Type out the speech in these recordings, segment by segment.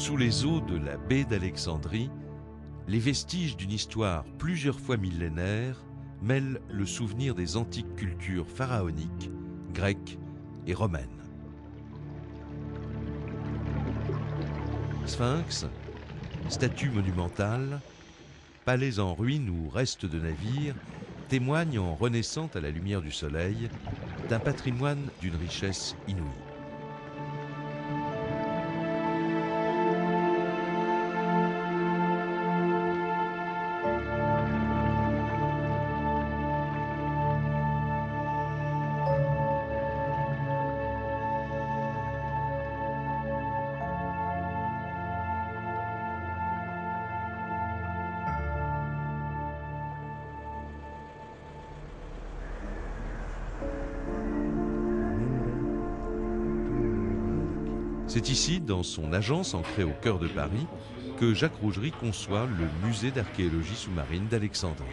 Sous les eaux de la baie d'Alexandrie, les vestiges d'une histoire plusieurs fois millénaire mêlent le souvenir des antiques cultures pharaoniques, grecques et romaines. Sphinx, statues monumentales, palais en ruine ou restes de navires témoignent en renaissant à la lumière du soleil d'un patrimoine d'une richesse inouïe. C'est ici, dans son agence ancrée au cœur de Paris, que Jacques Rougerie conçoit le musée d'archéologie sous-marine d'Alexandrie.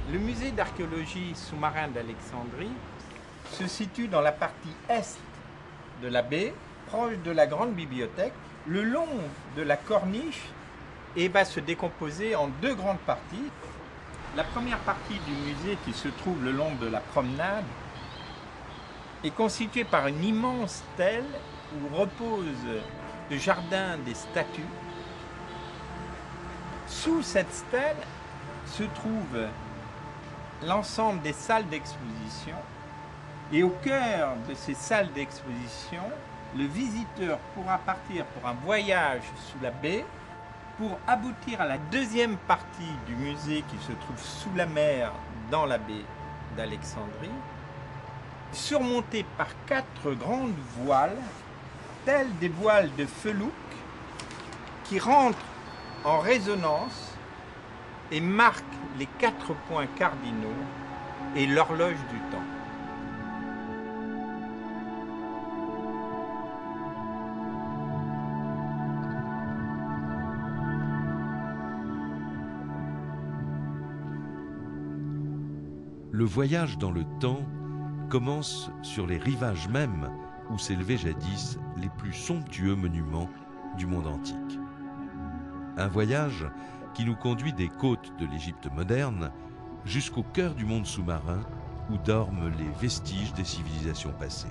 Le musée d'archéologie sous-marin d'Alexandrie se situe dans la partie est de la baie, proche de la grande bibliothèque, le long de la corniche, et va se décomposer en deux grandes parties. La première partie du musée, qui se trouve le long de la promenade, est constituée par une immense stèle où repose le jardin des statues. Sous cette stèle se trouve l'ensemble des salles d'exposition, et au cœur de ces salles d'exposition, le visiteur pourra partir pour un voyage sous la baie pour aboutir à la deuxième partie du musée qui se trouve sous la mer dans la baie d'Alexandrie, surmontée par 4 grandes voiles, telles des voiles de felouk, qui rentrent en résonance et marquent les 4 points cardinaux et l'horloge du temps. Le voyage dans le temps commence sur les rivages mêmes où s'élevaient jadis les plus somptueux monuments du monde antique. Un voyage qui nous conduit des côtes de l'Égypte moderne jusqu'au cœur du monde sous-marin où dorment les vestiges des civilisations passées.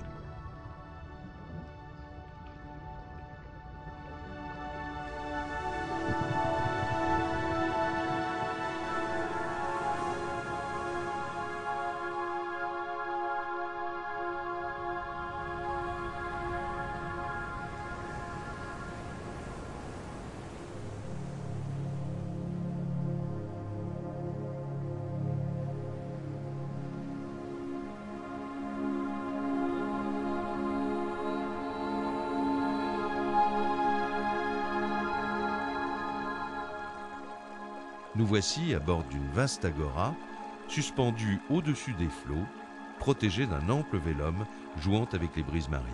Nous voici à bord d'une vaste agora, suspendue au-dessus des flots, protégée d'un ample vélum jouant avec les brises marines.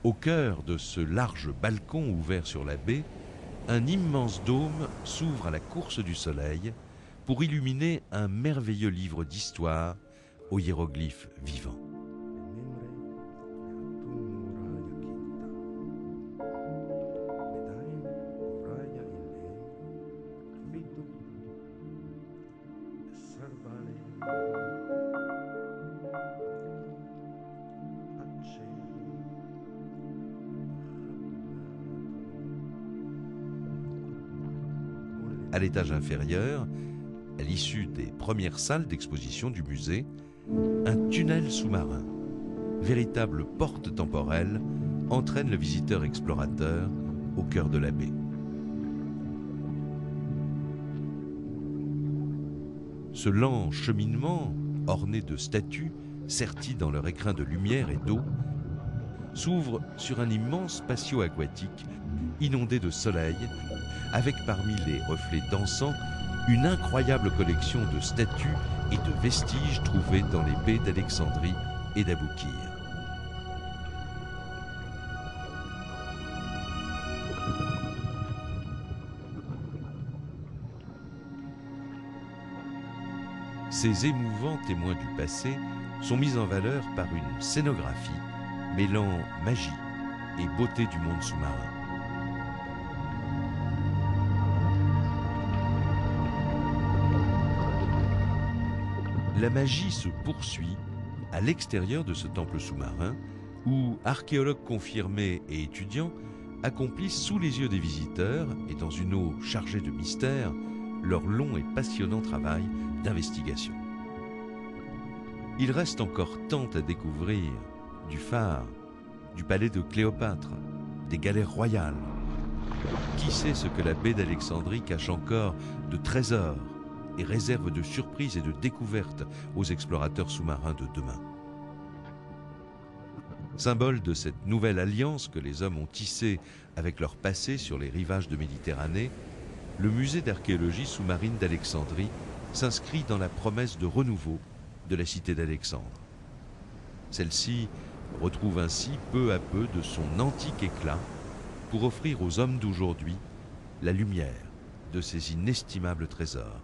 Au cœur de ce large balcon ouvert sur la baie, un immense dôme s'ouvre à la course du soleil pour illuminer un merveilleux livre d'histoire aux hiéroglyphes vivants. À l'étage inférieur, à l'issue des premières salles d'exposition du musée, un tunnel sous-marin, véritable porte temporelle, entraîne le visiteur explorateur au cœur de la baie. Ce lent cheminement, orné de statues, serties dans leur écrin de lumière et d'eau, s'ouvre sur un immense patio aquatique inondé de soleil, avec parmi les reflets dansants une incroyable collection de statues et de vestiges trouvés dans les baies d'Alexandrie et d'Aboukir. Ces émouvants témoins du passé sont mis en valeur par une scénographie mêlant magie et beauté du monde sous-marin. La magie se poursuit à l'extérieur de ce temple sous-marin où archéologues confirmés et étudiants accomplissent sous les yeux des visiteurs et dans une eau chargée de mystères leur long et passionnant travail d'investigation. Il reste encore tant à découvrir du phare, du palais de Cléopâtre, des galères royales. Qui sait ce que la baie d'Alexandrie cache encore de trésors et réserve de surprises et de découvertes aux explorateurs sous-marins de demain. Symbole de cette nouvelle alliance que les hommes ont tissée avec leur passé sur les rivages de Méditerranée, le musée d'archéologie sous-marine d'Alexandrie s'inscrit dans la promesse de renouveau de la cité d'Alexandre. Celle-ci retrouve ainsi peu à peu de son antique éclat pour offrir aux hommes d'aujourd'hui la lumière de ces inestimables trésors.